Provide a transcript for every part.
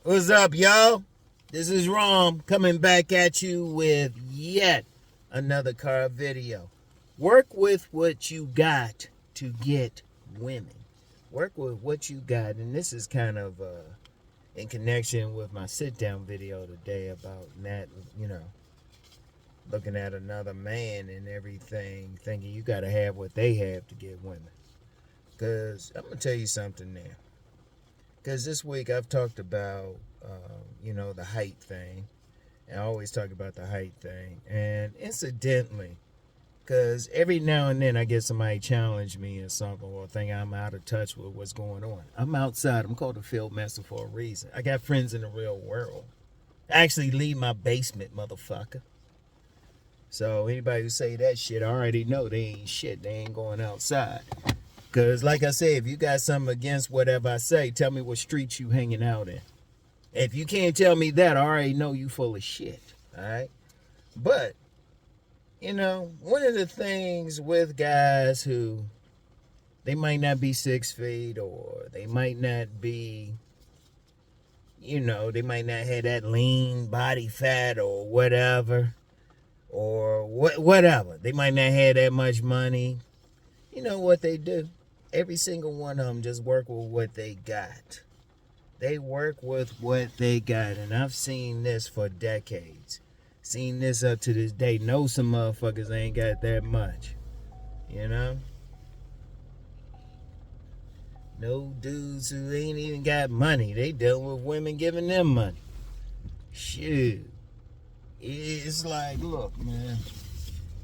What's up, y'all? This is Rom coming back at you with yet another car video. Work with what you got to get women. Work with what you got, and this is kind of in connection with my sit-down video today about that, looking at another man and everything, thinking you got to have what they have to get women. Because I'm going to tell you something now. Because this week I've talked about, the height thing. And I always talk about the height thing. And incidentally, because every now and then I get somebody challenge me or something or think I'm out of touch with what's going on. I'm outside. I'm called a field master for a reason. I got friends in the real world. I actually leave my basement, motherfucker. So anybody who say that shit, I already know they ain't shit. They ain't going outside. Because like I say, if you got something against whatever I say, tell me what streets you hanging out in. If you can't tell me that, I already know you full of shit. All right? But, one of the things with guys who, they might not be 6 feet or they might not be, they might not have that lean body fat or whatever. Or whatever. They might not have that much money. You know what they do? Every single one of them just work with what they got. They work with what they got. And I've seen this for decades. Seen this up to this day. Know some motherfuckers ain't got that much. No dudes who ain't even got money. They dealing with women giving them money. Shoot. It's like, look, man.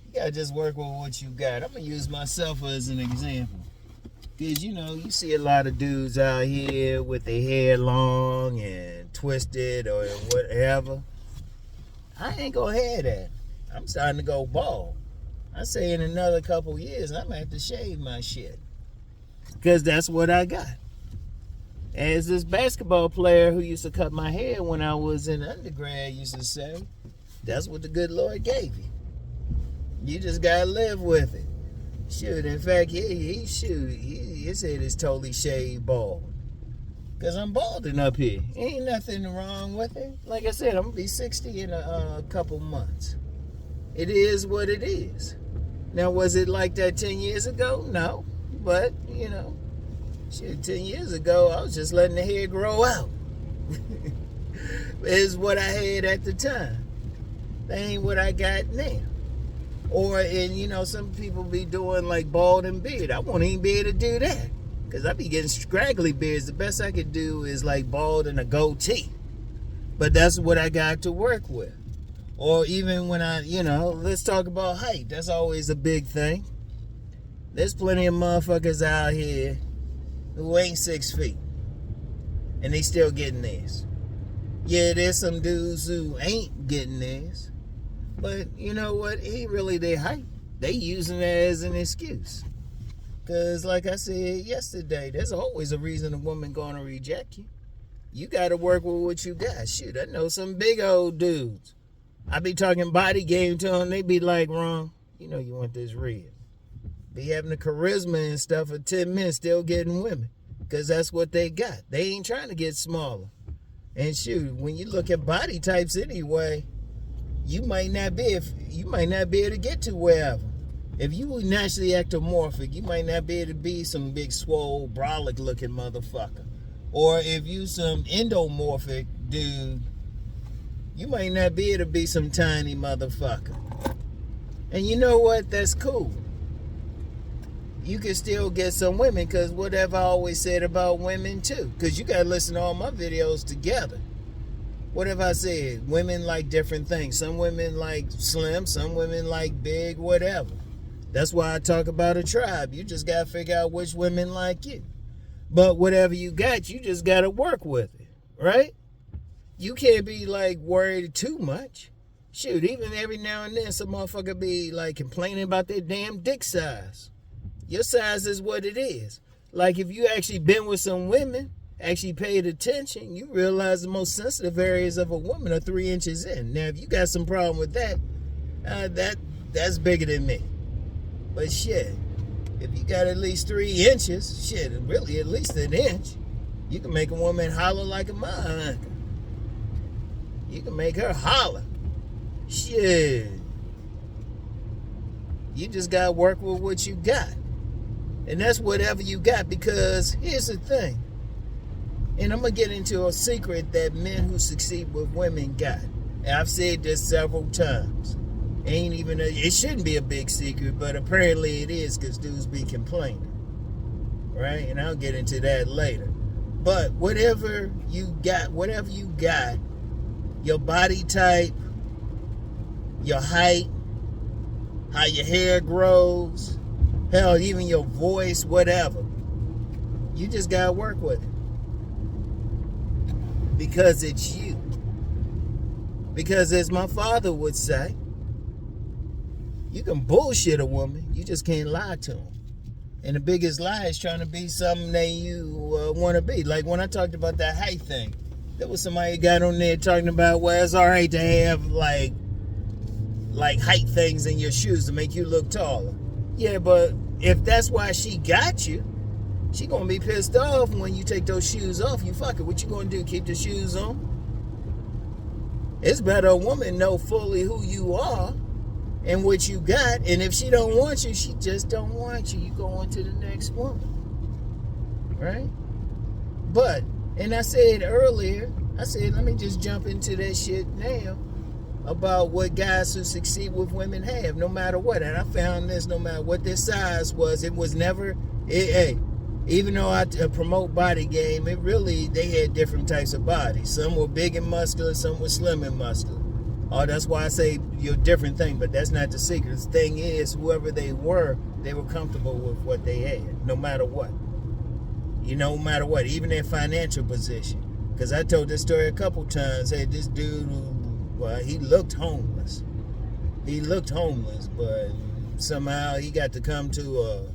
You gotta just work with what you got. I'm gonna use myself as an example. Because, you see a lot of dudes out here with their hair long and twisted or whatever. I ain't gonna have that. I'm starting to go bald. I say in another couple years, I'm gonna have to shave my shit. Because that's what I got. As this basketball player who used to cut my hair when I was in undergrad used to say, that's what the good Lord gave you. You just gotta live with it. Shoot, in fact, his head is totally shaved bald. Because I'm balding up here. Ain't nothing wrong with it. Like I said, I'm going to be 60 in a couple months. It is what it is. Now, was it like that 10 years ago? No. But, 10 years ago, I was just letting the hair grow out. It's what I had at the time. That ain't what I got now. Or, some people be doing like bald and beard. I won't even be able to do that. Because I be getting scraggly beards. The best I could do is like bald and a goatee. But that's what I got to work with. Or even when let's talk about height. That's always a big thing. There's plenty of motherfuckers out here who ain't 6 feet. And they still getting theirs. Yeah, there's some dudes who ain't getting theirs. But you know what? It ain't really their height. They using it as an excuse. Because like I said yesterday, there's always a reason a woman going to reject you. You got to work with what you got. Shoot, I know some big old dudes. I be talking body game to them. They be like, Ron, you want this red. Be having the charisma and stuff for 10 minutes, still getting women. Because that's what they got. They ain't trying to get smaller. And shoot, when you look at body types anyway, you might not be able to get to wherever. If you were naturally ectomorphic, you might not be able to be some big swole, brolic looking motherfucker. Or if you some endomorphic dude, you might not be able to be some tiny motherfucker. And you know what? That's cool. You can still get some women, because whatever I always said about women too. Because you got to listen to all my videos together. What have I said? Women like different things. Some women like slim, some women like big, whatever. That's why I talk about a tribe. You just got to figure out which women like you. But whatever you got, you just got to work with it, right? You can't be like worried too much. Shoot, even every now and then some motherfucker be like complaining about their damn dick size. Your size is what it is. Like if you actually been with some women, actually paid attention, you realize the most sensitive areas of a woman are 3 inches in. Now, if you got some problem with that, that's bigger than me. But shit, if you got at least 3 inches, shit, really at least an inch, you can make a woman holler like a motherfucker. You can make her holler. Shit. You just got to work with what you got. And that's whatever you got, because here's the thing. And I'm going to get into a secret that men who succeed with women got. And I've said this several times. It shouldn't be a big secret, but apparently it is, because dudes be complaining. Right? And I'll get into that later. But whatever you got, your body type, your height, how your hair grows, hell, even your voice, whatever, you just gotta work with it. Because it's you. Because as my father would say, you can bullshit a woman, you just can't lie to them. And the biggest lie is trying to be something that you want to be. Like when I talked about that height thing, there was somebody who got on there talking about, well, it's all right to have like height things in your shoes to make you look taller. Yeah, but if that's why she got you, she gonna be pissed off when you take those shoes off. You fuck it. What you gonna do? Keep the shoes on? It's better a woman know fully who you are and what you got. And if she don't want you, she just don't want you. You go on to the next woman. Right? But, and I said earlier, let me just jump into that shit now about what guys who succeed with women have, no matter what. And I found this, no matter what their size was, it was never, even though I promote body game, they had different types of bodies. Some were big and muscular, some were slim and muscular. Oh, that's why I say you're a different thing, but that's not the secret. The thing is, whoever they were comfortable with what they had, no matter what. No matter what, even their financial position. Because I told this story a couple times. Hey, this dude, he looked homeless. But somehow he got to come to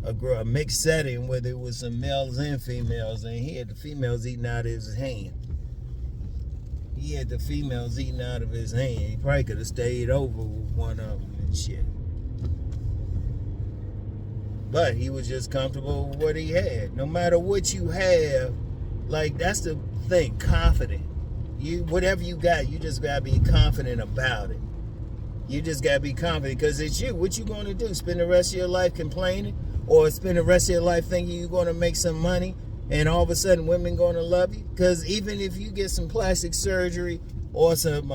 a mixed setting where there was some males and females, and he had the females eating out of his hand. He probably could have stayed over with one of them and shit. But he was just comfortable with what he had. No matter what you have, like, that's the thing, confident. Whatever you got, you just gotta be confident about it. You just gotta be confident, because it's you. What you gonna do? Spend the rest of your life complaining? Or spend the rest of your life thinking you're gonna make some money and all of a sudden women gonna love you? Because even if you get some plastic surgery or some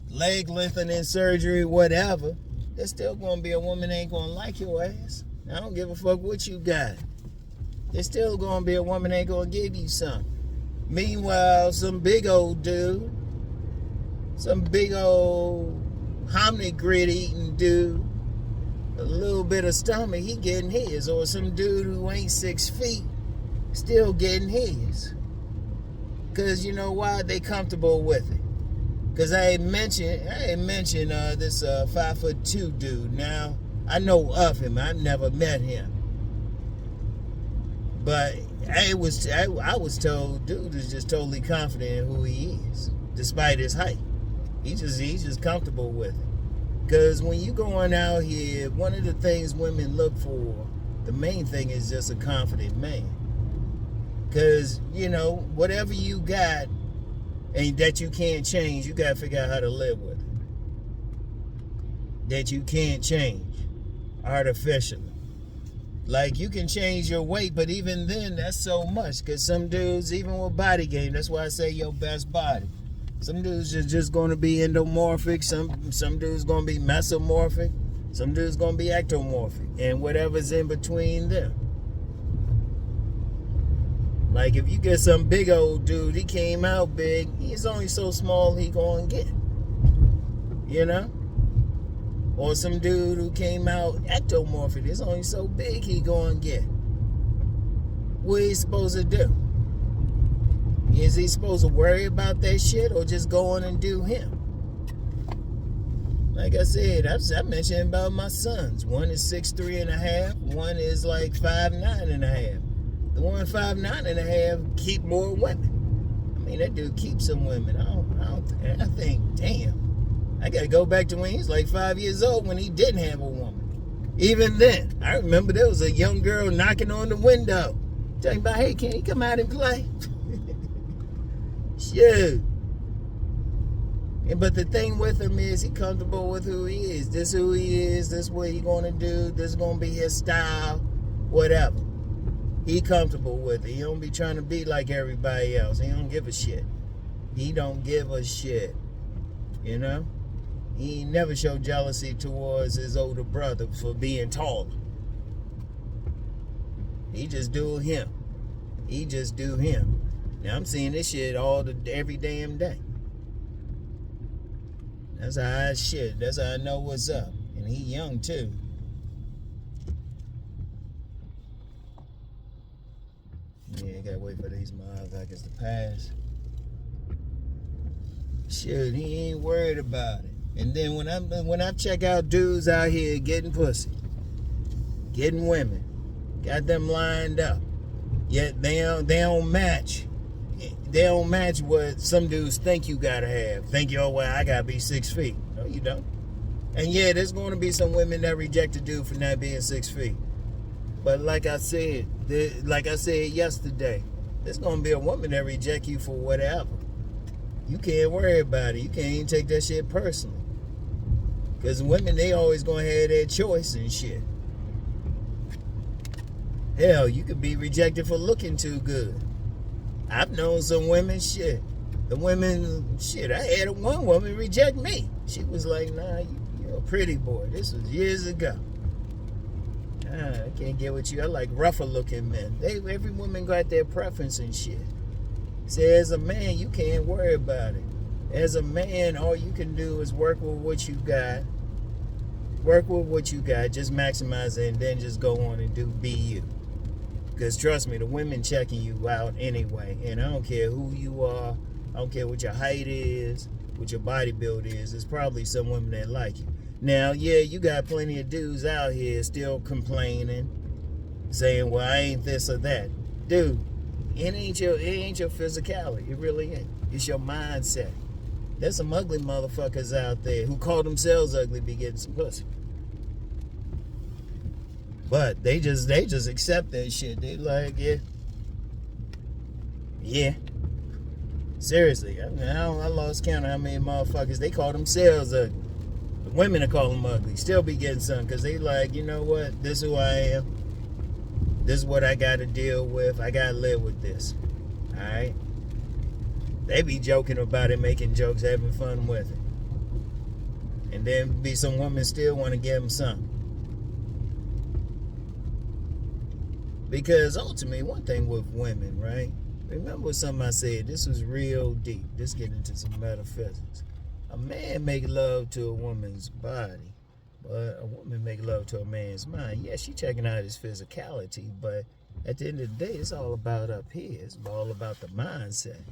leg lengthening surgery, whatever, there's still gonna be a woman that ain't gonna like your ass. I don't give a fuck what you got. There's still gonna be a woman that ain't gonna give you something. Meanwhile, some big old dude, some big old hominy grit eating dude, a little bit of stomach, he getting his. Or some dude who ain't 6 feet, still getting his. Because you know why? They comfortable with it. Because I had mentioned this 5'2" dude. Now, I know of him. I've never met him. But I was told, dude is just totally confident in who he is, despite his height. He's just comfortable with it. Because when you going out here, one of the things women look for, the main thing is just a confident man. Because, whatever you got and that you can't change, you got to figure out how to live with it. That you can't change artificially. Like, you can change your weight, but even then, that's so much. Because some dudes, even with body game, that's why I say your best body. Some dudes are just going to be endomorphic. Some dudes going to be mesomorphic. Some dudes going to be ectomorphic. And whatever's in between them. Like, if you get some big old dude, he came out big. He's only so small he going to get. Or some dude who came out ectomorphic. He's only so big he going to get. What is he supposed to do? Is he supposed to worry about that shit or just go on and do him? Like I said, I mentioned about my sons. One is 6'3.5". One is like 5'9.5". The one 5'9.5" keep more women. I mean, that dude keeps some women. I think, damn. I got to go back to when he was like 5 years old when he didn't have a woman. Even then, I remember there was a young girl knocking on the window. Talking about, hey, can you come out and play? Shit. But the thing with him is he comfortable with who he is. This who he is. This what he gonna do. This gonna be his style. Whatever. He comfortable with it. He don't be trying to be like everybody else. He don't give a shit. He don't give a shit. You know? He never showed jealousy towards his older brother for being taller. He just do him. He just do him. Now I'm seeing this shit every damn day. That's how That's how I know what's up. And he young too. Yeah, gotta wait for these motherfuckers to pass. Shit, he ain't worried about it. And then when I check out dudes out here getting pussy, getting women, got them lined up, yet they don't match. They don't match what some dudes think you gotta have. Think, oh well, I gotta be 6 feet. No, you don't. And yeah, there's gonna be some women that reject a dude for not being 6 feet. But like I said yesterday, there's gonna be a woman that reject you for whatever. You can't worry about it. You can't even take that shit personally. Because women, they always gonna have their choice and shit. Hell, you could be rejected for looking too good. I've known some women, shit. The women, shit, I had one woman reject me. She was like, nah, you're a pretty boy. This was years ago. I can't get with you. I like rougher looking men. Every woman got their preference and shit. So as a man, you can't worry about it. As a man, all you can do is work with what you got. Work with what you got. Just maximize it and then just go on and be you. Because trust me, the women checking you out anyway. And I don't care who you are. I don't care what your height is, what your body build is. There's probably some women that like you. Now, yeah, you got plenty of dudes out here still complaining, saying, well, I ain't this or that. Dude, it ain't your physicality. It really ain't. It's your mindset. There's some ugly motherfuckers out there who call themselves ugly be getting some pussy. But they just accept that shit. They like, yeah. Seriously, I lost count of how many motherfuckers they call themselves ugly. The women that call them ugly still be getting some because they like, you know what? This is who I am. This is what I got to deal with. I got to live with this. All right? They be joking about it, making jokes, having fun with it. And then be some women still want to give them some. Because ultimately, one thing with women, right? Remember something I said. This was real deep. This getting into some metaphysics. A man make love to a woman's body, but a woman make love to a man's mind. Yeah, she checking out his physicality, but at the end of the day, it's all about up here. It's all about the mindset.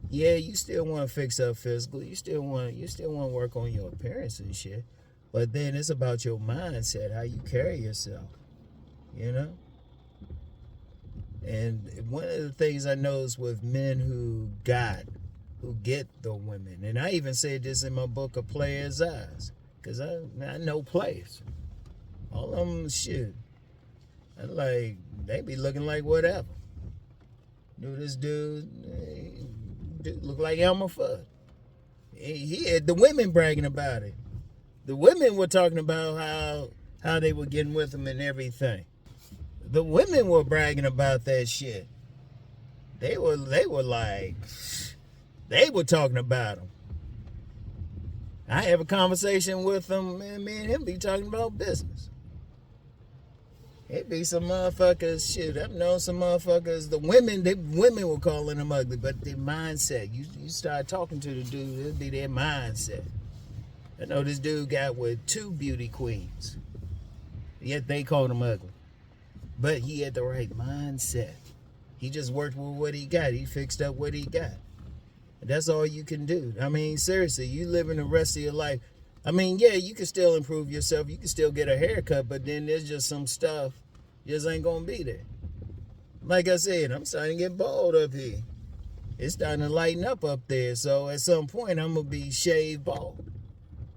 Yeah, you still want to fix up physical. You still want to work on your appearance and shit. But then it's about your mindset, how you carry yourself. You know? And one of the things I noticed with men who get the women, and I even said this in my book, A Player's Eyes, because I know players. All of them, shit. They be looking like whatever. This dude look like Elmer Fudd. He had the women bragging about it. The women were talking about how they were getting with him and everything. The women were bragging about that shit. They were talking about him. I have a conversation with them, and me and him be talking about business. It be some motherfuckers, shit. I've known some motherfuckers. The women were calling them ugly, but their mindset. You start talking to the dude, it'll be their mindset. I know this dude got with 2 beauty queens, yet they called him ugly. But he had the right mindset. He just worked with what he got. He fixed up what he got. That's all you can do. I mean, seriously, you living the rest of your life. I mean, yeah, you can still improve yourself. You can still get a haircut, but then there's just some stuff just ain't going to be there. Like I said, I'm starting to get bald up here. It's starting to lighten up there. So at some point, I'm going to be shaved bald.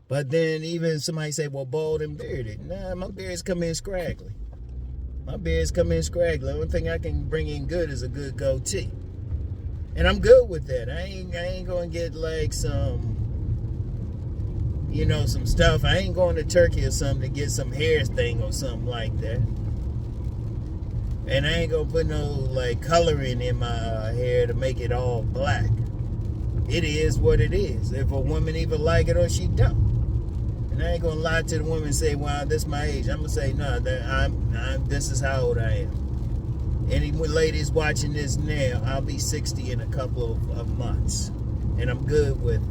But then even somebody say, well, bald and bearded. Nah, my beard's come in scraggly. The only thing I can bring in good is a good goatee. And I'm good with that. I ain't going to get like some some stuff. I ain't going to Turkey or something to get some hair thing or something like that. And I ain't gonna put no like coloring in my hair to make it all black. It is what it is. If a woman either like it or she don't. And I ain't gonna lie to the woman and say, "Wow, this my age." I'm gonna say, "No, this is how old I am." Any ladies watching this now, I'll be 60 in a couple of months, and I'm good with it.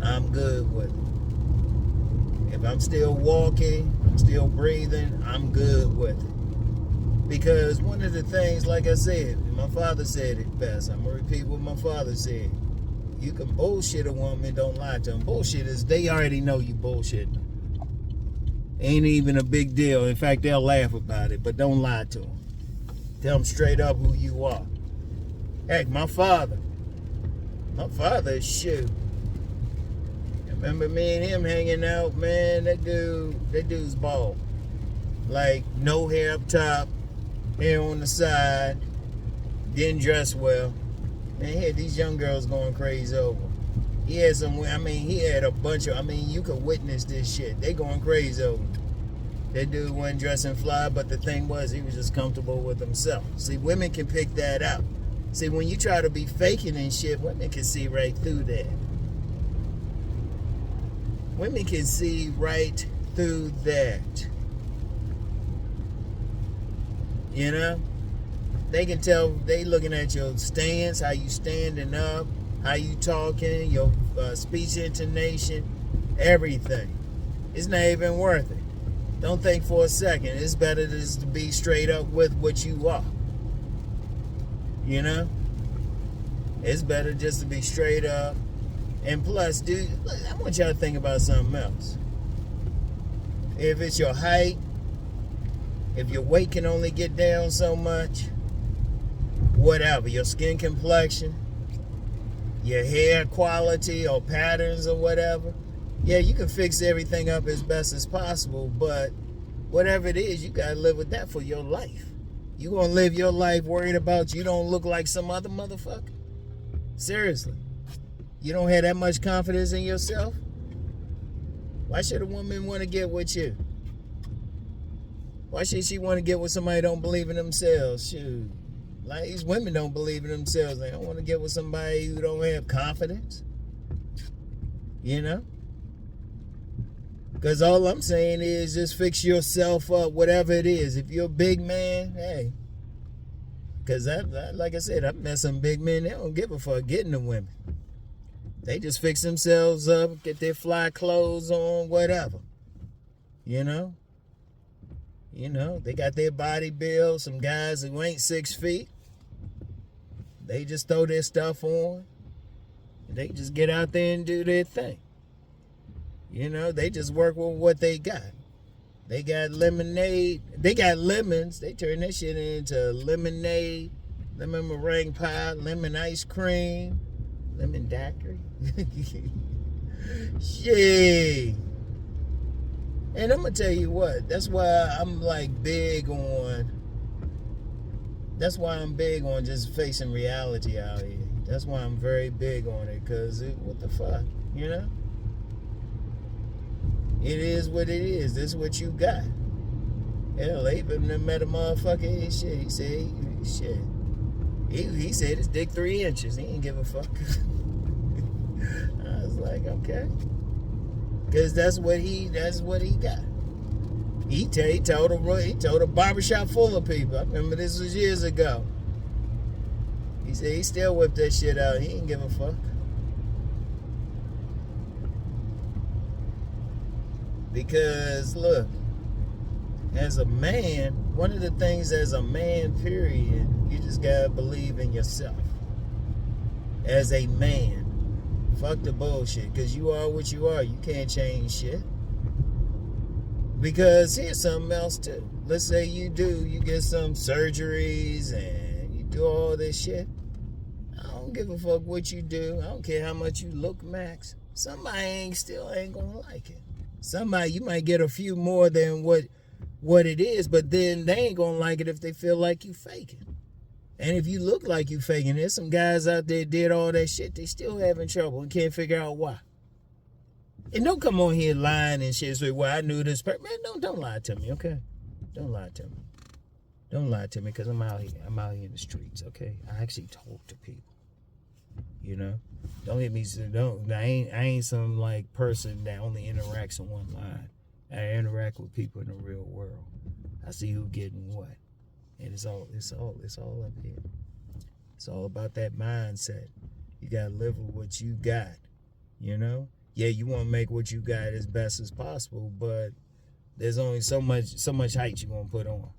I'm good with it. If I'm still walking, I'm still breathing, I'm good with it. Because one of the things, like I said, my father said it best. I'm going to repeat what my father said. You can bullshit a woman, don't lie to them. Bullshit is, they already know you bullshitting them. Ain't even a big deal. In fact, they'll laugh about it, but don't lie to them. Tell them straight up who you are. Heck, my father is shoot. I remember me and him hanging out, man, that dude's bald. Like, no hair up top, hair on the side, didn't dress well. Man, he had these young girls going crazy over. He had he had a bunch of, you could witness this shit. They going crazy over. That dude wasn't dressing fly, but the thing was, he was just comfortable with himself. See, women can pick that out. See, when you try to be faking and shit, women can see right through that. Women can see right through that. You know, they can tell. They looking at your stance, how you standing up, how you talking, your speech intonation, everything. It's not even worth it. Don't think for a second. It's better just to be straight up with what you are. You know, it's better just to be straight up. And plus, dude, I want y'all to think about something else. If it's your height, if your weight can only get down so much, whatever, your skin complexion, your hair quality or patterns or whatever, yeah, you can fix everything up as best as possible, but whatever it is, you gotta live with that for your life. You gonna live your life worried about you don't look like some other motherfucker? Seriously. You don't have that much confidence in yourself? Why should a woman want to get with you? Why should she want to get with somebody who don't believe in themselves? Shoot. Like, these women don't believe in themselves. They don't want to get with somebody who don't have confidence. You know? Because all I'm saying is just fix yourself up, whatever it is. If you're a big man, hey. Because, like I said, I've met some big men. They don't give a fuck getting the women. They just fix themselves up, get their fly clothes on, whatever. You know? They got their body built. Some guys who ain't 6 feet, they just throw their stuff on. They just get out there and do their thing. They just work with what they got. They got lemonade. They got lemons. They turn that shit into lemonade, lemon meringue pie, lemon ice cream, lemon daiquiri. Shit. And I'm going to tell you what, that's why I'm big on just facing reality out here. That's why I'm very big on it, because what the fuck, It is what it is. This is what you got. Hell, they even met a motherfucker, he said, He said his dick 3 inches. He didn't give a fuck. I was like, okay. Because that's what he got. He told a barbershop full of people. I remember this was years ago. He said he still whipped that shit out. He didn't give a fuck. Because look, as a man, one of the things as a man, period, you just gotta believe in yourself. As a man. Fuck the bullshit, because you are what you are. You can't change shit. Because here's something else too. Let's say you get some surgeries and you do all this shit. I don't give a fuck what you do. I don't care how much you look, Max. Somebody still ain't gonna like it. Somebody, you might get a few more than what it is, but then they ain't gonna like it if they feel like you faking. And if you look like you faking, there's some guys out there did all that shit, they still having trouble and can't figure out why. And don't come on here lying and shit. Say, well, I knew this person. Man, don't lie to me, okay? Don't lie to me. Don't lie to me, because I'm out here. I'm out here in the streets, okay? I actually talk to people. You know? Don't get me, I ain't some like person that only interacts on one line. I interact with people in the real world. I see who getting what. And it's all up here. It's all about that mindset. You gotta live with what you got. You know? Yeah, you want to make what you got as best as possible, but there's only so much height you're gonna put on.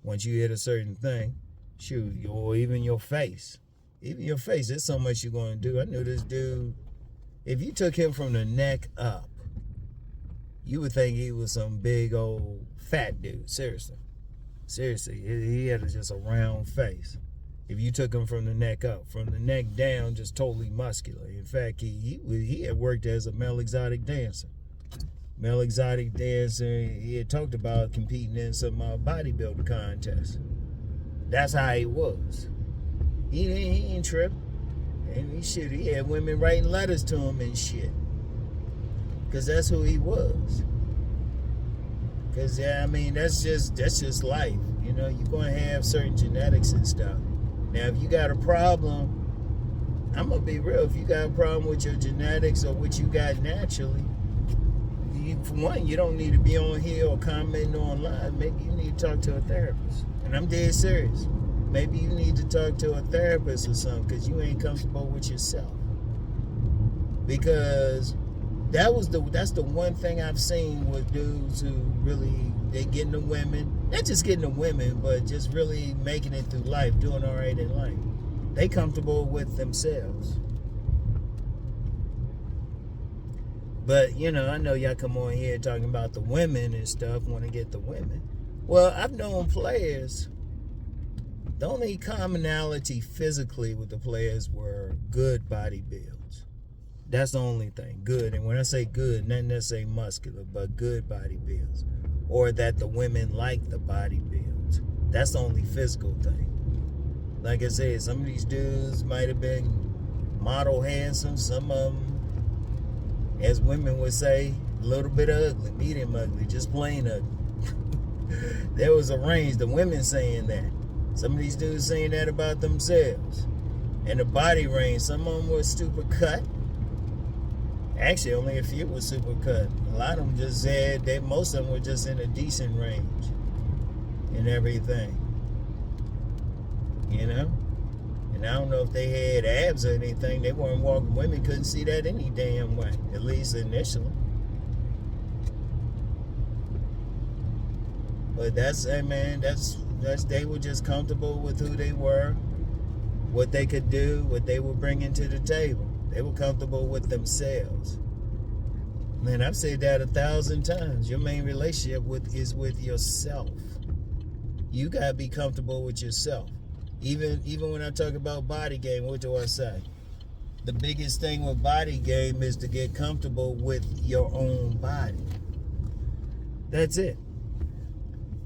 Once you hit a certain thing, shoot, or even your face. Even your face, there's so much you're gonna do. I knew this dude, if you took him from the neck up, you would think he was some big old fat dude. Seriously. He had just a round face. If you took him from the neck up, from the neck down, just totally muscular. In fact, he had worked as a male exotic dancer. He had talked about competing in some bodybuilding contests. That's how he was. He ain't tripping. And he had women writing letters to him and shit. Because that's who he was. Because, yeah, I mean, that's just life. You know, you're going to have certain genetics and stuff. Now, if you got a problem, I'm going to be real. If you got a problem with your genetics or what you got naturally, for one, you don't need to be on here or commenting online. Maybe you need to talk to a therapist. And I'm dead serious. Maybe you need to talk to a therapist or something because you ain't comfortable with yourself. Because that's the one thing I've seen with dudes who really, they getting the women, not just getting the women, but just really making it through life, doing all right in life. They comfortable with themselves. But, you know, I know y'all come on here talking about the women and stuff, want to get the women. Well, I've known players, the only commonality physically with the players were good body builds. That's the only thing, good. And when I say good, not necessarily muscular, but good body builds. Or that the women like the body builds. That's the only physical thing. Like I said, some of these dudes might have been model handsome, some of them, as women would say, a little bit ugly, medium ugly, just plain ugly. There was a range, the women saying that. Some of these dudes saying that about themselves. And the body range, some of them were super cut. Actually, only a few were super cut. A lot of them just said that most of them were just in a decent range and everything. You know? And I don't know if they had abs or anything. They weren't walking. Women couldn't see that any damn way, at least initially. But that's they were just comfortable with who they were, what they could do, what they were bringing to the table. They were comfortable with themselves. Man, I've said that 1,000 times. Your main relationship is with yourself. You gotta be comfortable with yourself. Even when I talk about body game, what do I say? The biggest thing with body game is to get comfortable with your own body. That's it.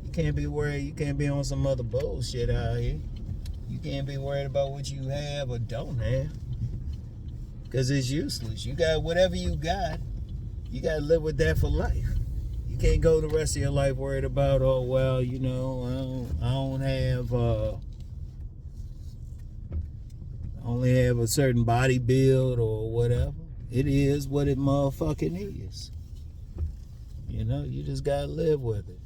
You can't be worried. You can't be on some other bullshit out here. You can't be worried about what you have or don't have. Because it's useless. You got whatever you got. You got to live with that for life. You can't go the rest of your life worried about, oh, well, you know, I only have a certain body build or whatever. It is what it motherfucking is. You know, you just got to live with it.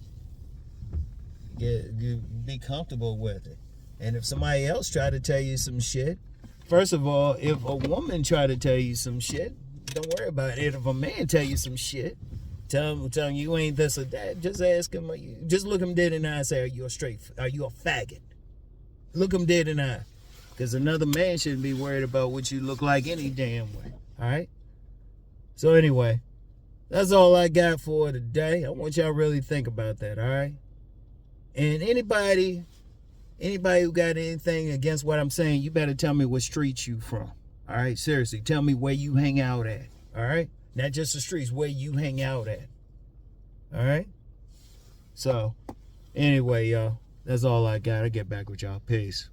Be comfortable with it. And if somebody else try to tell you some shit, first of all, if a woman try to tell you some shit, don't worry about it. If a man tell you some shit, tell him you ain't this or that, just ask him, just look him dead in the eye and say, are you a faggot? Look him dead in the eye. Because another man shouldn't be worried about what you look like any damn way. All right? So anyway, that's all I got for today. I want y'all to really think about that, all right? And anybody who got anything against what I'm saying, you better tell me what streets you from. All right? Seriously, tell me where you hang out at. All right? Not just the streets, where you hang out at. All right? So, anyway, y'all, that's all I got. I'll get back with y'all. Peace.